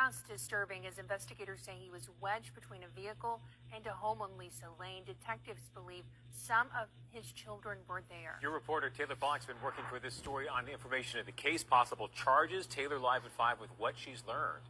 just disturbing as investigators say he was wedged between a vehicle and a home on Lisa Lane. Detectives believe some of his children were there. Your reporter Taylor Fox has been working for this story on information of the case, possible charges. Taylor live at 5 with what she's learned.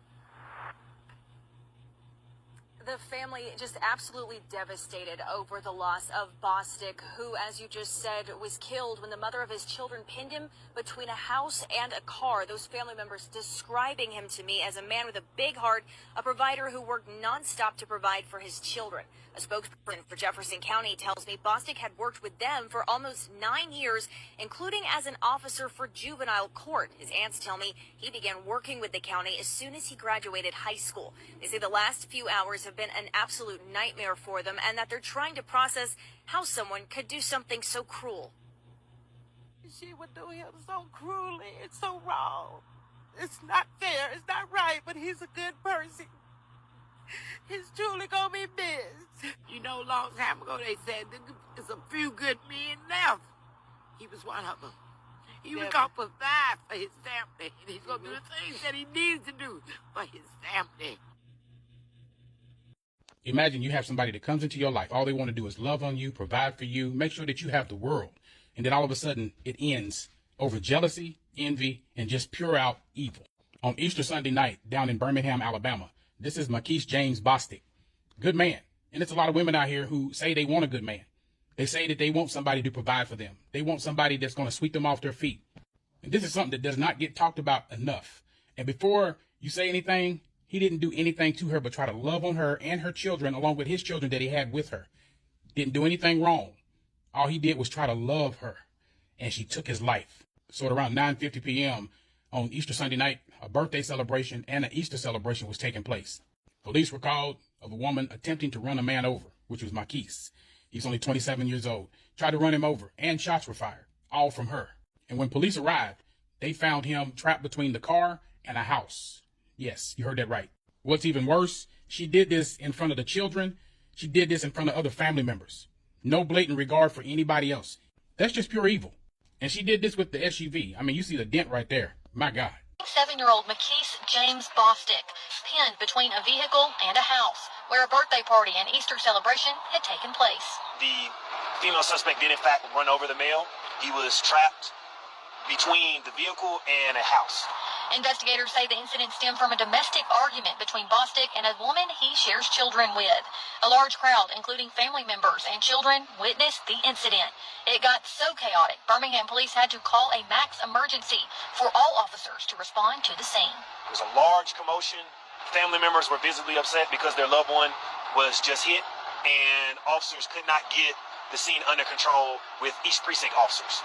The family just absolutely devastated over the loss of Bostic, who, as you just said, was killed when the mother of his children pinned him between a house and a car. Those family members describing him to me as a man with a big heart, a provider who worked nonstop to provide for his children. A spokesperson for Jefferson County tells me Bostic had worked with them for almost 9 years, including as an officer for juvenile court. His aunts tell me he began working with the county as soon as he graduated high school. They say the last few hours have been an absolute nightmare for them and that they're trying to process how someone could do something so cruel. She would do him so cruelly. It's so wrong. It's not fair. It's not right, but he's a good person. He's truly gonna be missed. You know, a long time ago they said there's a few good men left. He was one of them. He was gonna provide for his family, and he's gonna do the things that he needs to do for his family. Imagine you have somebody that comes into your life. All they want to do is love on you, provide for you, make sure that you have the world. And then all of a sudden it ends over jealousy, envy, and just pure out evil. On Easter Sunday night down in Birmingham, Alabama, this is Mickese James Bostic. Good man. And it's a lot of women out here who say they want a good man. They say that they want somebody to provide for them. They want somebody that's going to sweep them off their feet. And this is something that does not get talked about enough. And before you say anything, he didn't do anything to her but try to love on her and her children along with his children that he had with her. Didn't do anything wrong. All he did was try to love her. And she took his life. So at around 9:50 p.m. on Easter Sunday night, a birthday celebration and an Easter celebration was taking place. Police were called of a woman attempting to run a man over, which was Mickese. He's only 27 years old. Tried to run him over, and shots were fired, all from her. And when police arrived, they found him trapped between the car and a house. Yes, you heard that right. What's even worse, she did this in front of the children. She did this in front of other family members. No blatant regard for anybody else. That's just pure evil. And she did this with the SUV. I mean, you see the dent right there. My God. 7-year-old Mickese James Bostic pinned between a vehicle and a house where a birthday party and Easter celebration had taken place. The female suspect did in fact run over the male. He was trapped between the vehicle and a house. Investigators say the incident stemmed from a domestic argument between Bostic and a woman he shares children with. A large crowd, including family members and children, witnessed the incident. It got so chaotic, Birmingham police had to call a max emergency for all officers to respond to the scene. There was a large commotion. Family members were visibly upset because their loved one was just hit, and officers could not get the scene under control with each precinct officers.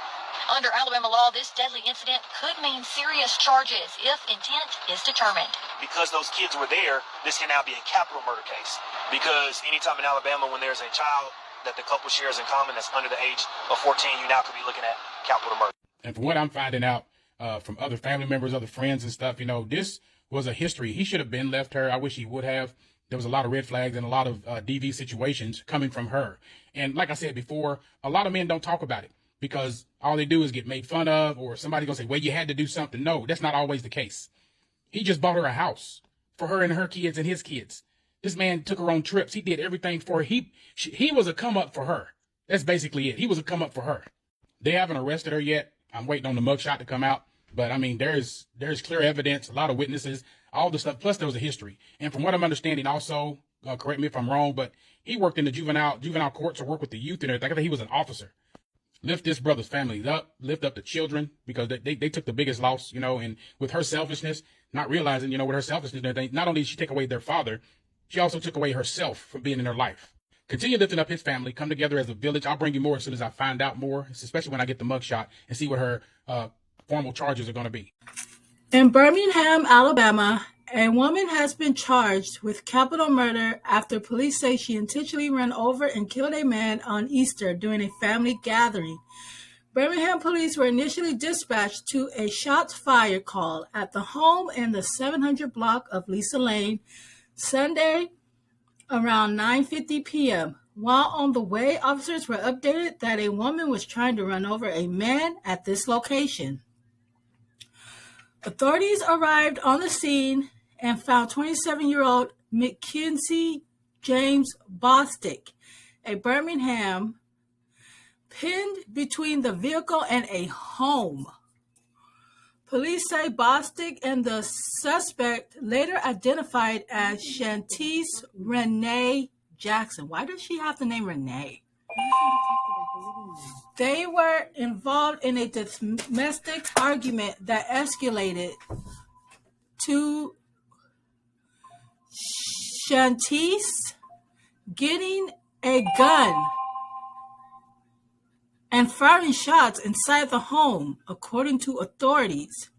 Under Alabama law, this deadly incident could mean serious charges if intent is determined. Because those kids were there, this can now be a capital murder case. Because anytime in Alabama when there's a child that the couple shares in common that's under the age of 14, you now could be looking at capital murder. And from what I'm finding out from other family members, other friends and stuff, you know, this was a history. He should have been left her. I wish he would have. There was a lot of red flags and a lot of DV situations coming from her. And like I said before, a lot of men don't talk about it because all they do is get made fun of, or somebody's going to say, well, you had to do something. No, that's not always the case. He just bought her a house for her and her kids and his kids. This man took her on trips. He did everything for her. He was a come up for her. That's basically it. He was a come up for her. They haven't arrested her yet. I'm waiting on the mugshot to come out. But I mean, there's clear evidence, a lot of witnesses, all the stuff. Plus there was a history. And from what I'm understanding also, correct me if I'm wrong, but he worked in the juvenile courts or worked with the youth and everything. I think he was an officer. Lift this brother's family up, lift up the children, because they took the biggest loss, you know, and with her selfishness, not realizing, you know, with her selfishness and everything, not only did she take away their father, she also took away herself from being in their life. Continue lifting up his family, come together as a village. I'll bring you more as soon as I find out more, especially when I get the mugshot and see what her formal charges are going to be. In Birmingham, Alabama, a woman has been charged with capital murder after police say she intentionally ran over and killed a man on Easter during a family gathering. Birmingham police were initially dispatched to a shots fired call at the home in the 700 block of Lisa Lane Sunday around 9:50 p.m. While on the way, officers were updated that a woman was trying to run over a man at this location. Authorities arrived on the scene and found 27-year-old Mickese James Bostic, a Birmingham, pinned between the vehicle and a home. Police say Bostic and the suspect, later identified as Shatice Renee Jackson. Why does she have the name Renee? They were involved in a domestic argument that escalated to Shatice getting a gun and firing shots inside the home, according to authorities.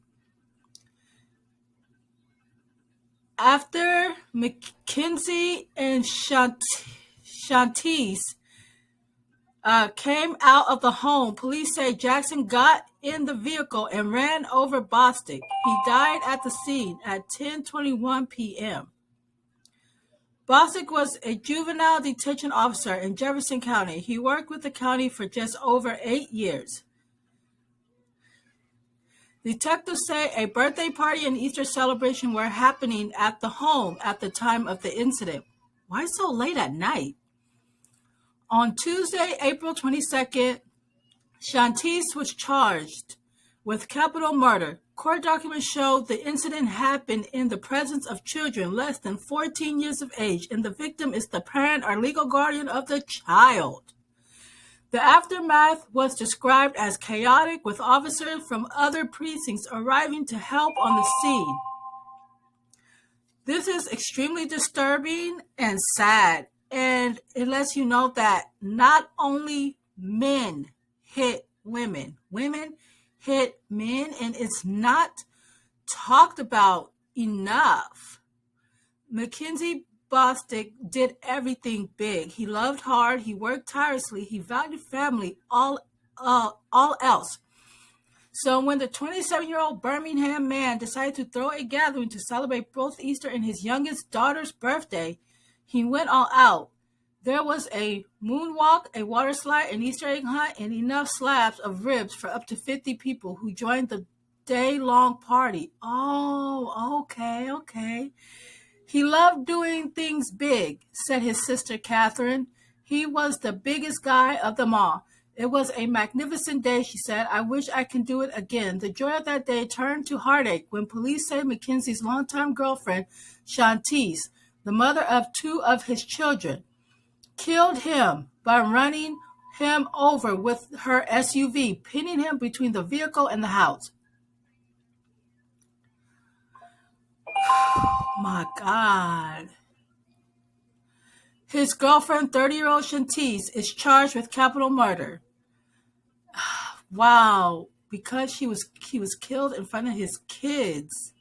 After Mickese and Shatice came out of the home, police say Jackson got in the vehicle and ran over Bostic. He died at the scene at 10:21 p.m. Bostic was a juvenile detention officer in Jefferson County. He worked with the county for just over 8 years. Detectives say a birthday party and Easter celebration were happening at the home at the time of the incident. Why so late at night? On Tuesday, April 22nd, Shatice was charged with capital murder. Court documents show the incident happened in the presence of children less than 14 years of age, and the victim is the parent or legal guardian of the child. The aftermath was described as chaotic, with officers from other precincts arriving to help on the scene. This is extremely disturbing and sad, and it lets you know that not only men hit women, women hit men, and it's not talked about enough. Mickese Bostic did everything big. He loved hard. He worked tirelessly. He valued family, all else. So when the 27-year-old Birmingham man decided to throw a gathering to celebrate both Easter and his youngest daughter's birthday, he went all out. There was a moonwalk, a water slide, an Easter egg hunt, and enough slabs of ribs for up to 50 people who joined the day-long party. Oh, okay. He loved doing things big, said his sister Catherine. He was the biggest guy of them all. It was a magnificent day, she said. I wish I could do it again. The joy of that day turned to heartache when police say Mickese's longtime girlfriend, Shatice, the mother of 2 of his children, killed him by running him over with her SUV, pinning him between the vehicle and the house. Oh my God. His girlfriend, 30-year-old Shatice, is charged with capital murder. Wow, because he was killed in front of his kids.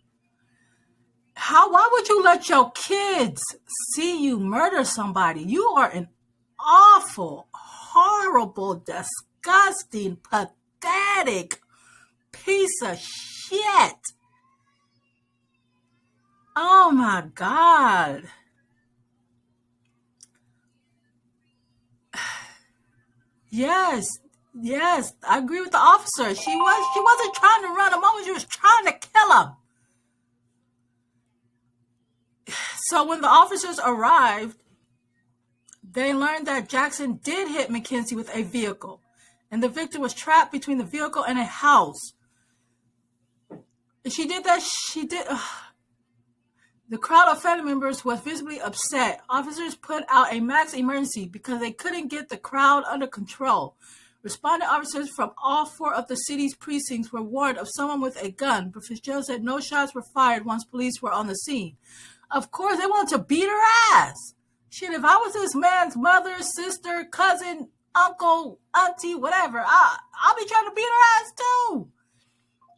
Why would you let your kids see you murder somebody? You are an awful, horrible, disgusting, pathetic piece of shit. Oh my God. Yes, I agree with the officer. She wasn't trying to run him over. She was trying to kill him. So when the officers arrived, they learned that Jackson did hit Mickese with a vehicle, and the victim was trapped between the vehicle and a house. And she did that. The crowd of family members was visibly upset. Officers put out a max emergency because they couldn't get the crowd under control. Responding officers from all 4 of the city's precincts were warned of someone with a gun, but Fitzgerald said no shots were fired once police were on the scene. Of course, they wanted to beat her ass. Shit, if I was this man's mother, sister, cousin, uncle, auntie, whatever, I'll be trying to beat her ass too.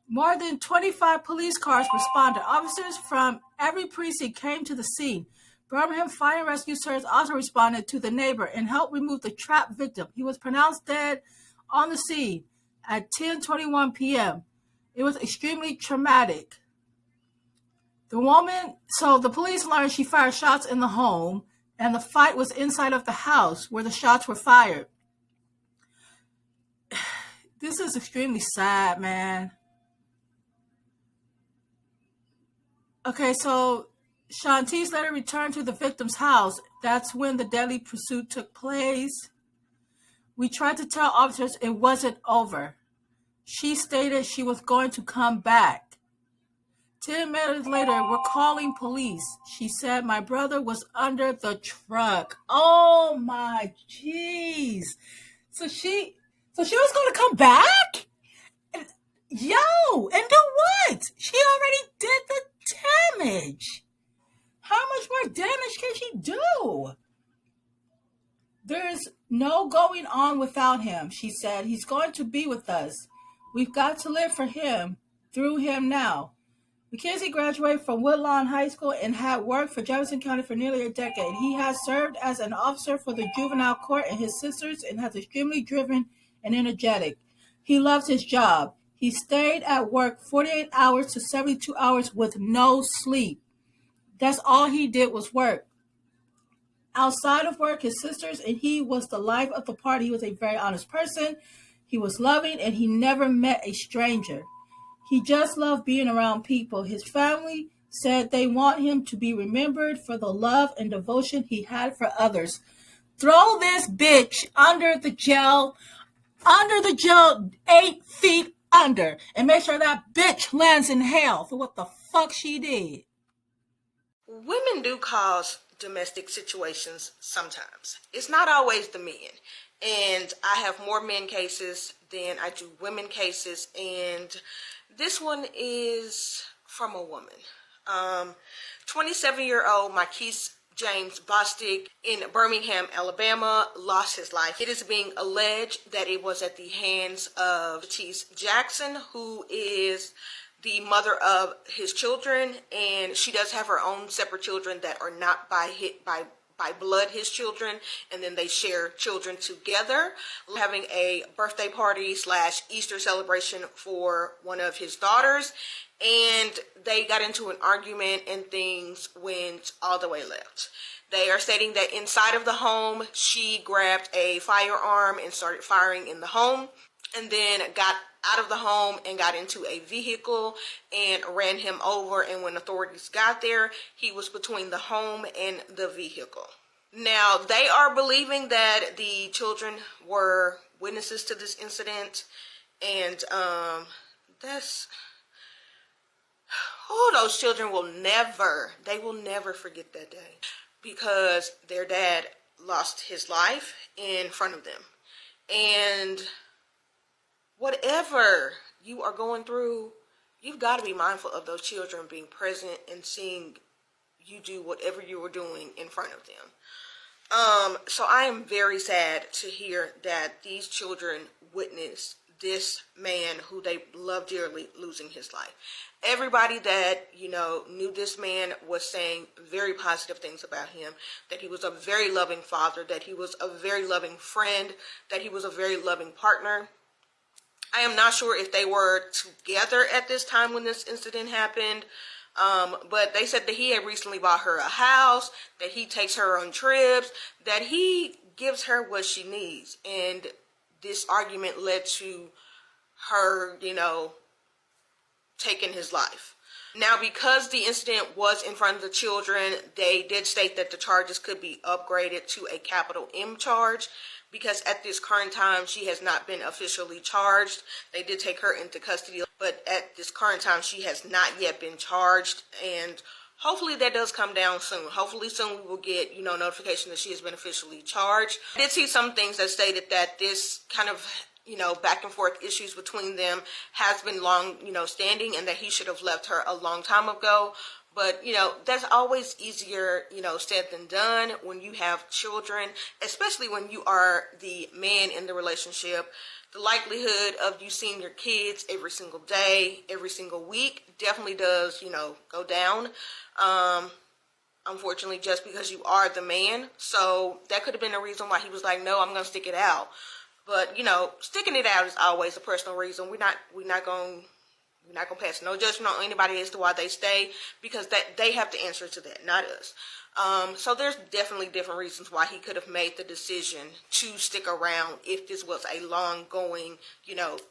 More than 25 police cars responded. Officers from every precinct came to the scene. Birmingham Fire and Rescue Service also responded to the neighbor and helped remove the trapped victim. He was pronounced dead on the scene at 10:21 p.m. It was extremely traumatic. The police learned she fired shots in the home, and the fight was inside of the house where the shots were fired. This is extremely sad, man. Okay, so Shatice later returned to the victim's house. That's when the deadly pursuit took place. We tried to tell officers it wasn't over. She stated she was going to come back. 10 minutes later, we're calling police. She said my brother was under the truck. Oh my jeez. So she was going to come back? Yo, and do what? She already did the damage. How much more damage can she do? There's no going on without him, she said. He's going to be with us. We've got to live for him, through him now. Mickese graduated from Woodlawn High School and had worked for Jefferson County for nearly a decade. He has served as an officer for the juvenile court and his sisters and has extremely driven and energetic. He loves his job. He stayed at work 48 hours to 72 hours with no sleep. That's all he did was work. Outside of work, his sisters and he was the life of the party. He was a very honest person. He was loving and he never met a stranger. He just loved being around people. His family said they want him to be remembered for the love and devotion he had for others. Throw this bitch under the jail 8 feet under, and make sure that bitch lands in hell for what the fuck she did. Women do cause domestic situations sometimes. It's not always the men. And I have more men cases than I do women cases. And this one is from a woman. 27-year-old Mickese Bostic in Birmingham, Alabama, lost his life. It is being alleged that it was at the hands of Shatice Jackson, who is the mother of his children, and she does have her own separate children that are not by blood his children, and then they share children together, having a birthday party / Easter celebration for one of his daughters, and they got into an argument and things went all the way left. They are stating that inside of the home, she grabbed a firearm and started firing in the home, and then got out of the home and got into a vehicle and ran him over. And when authorities got there, he was between the home and the vehicle. Now, they are believing that the children were witnesses to this incident. And those children will never forget that day, because their dad lost his life in front of them. And whatever you are going through, you've got to be mindful of those children being present and seeing you do whatever you were doing in front of them. So I am very sad to hear that these children witnessed this man who they love dearly losing his life. Everybody that, knew this man was saying very positive things about him, that he was a very loving father, that he was a very loving friend, that he was a very loving partner. I am not sure if they were together at this time when this incident happened, but they said that he had recently bought her a house, that he takes her on trips, that he gives her what she needs. And this argument led to her, taking his life. Now, because the incident was in front of the children, they did state that the charges could be upgraded to a capital M charge, because at this current time, she has not been officially charged. They did take her into custody, but at this current time, she has not yet been charged, and hopefully that does come down soon. Hopefully soon we will get, notification that she has been officially charged. I did see some things that stated that this kind of, back and forth issues between them has been long, standing, and that he should have left her a long time ago. But, that's always easier, said than done when you have children, especially when you are the man in the relationship. The likelihood of you seeing your kids every single day, every single week definitely does, go down. Unfortunately, just because you are the man. So that could have been a reason why he was like, no, I'm going to stick it out. But, sticking it out is always a personal reason. We're not going to pass no judgment on anybody as to why they stay, because that they have to answer to that, not us. So there's definitely different reasons why he could have made the decision to stick around if this was a long-going,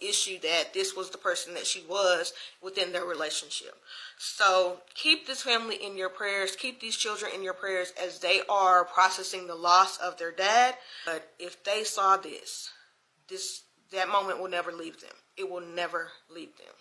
issue, that this was the person that she was within their relationship. So keep this family in your prayers. Keep these children in your prayers as they are processing the loss of their dad. But if they saw that moment will never leave them. It will never leave them.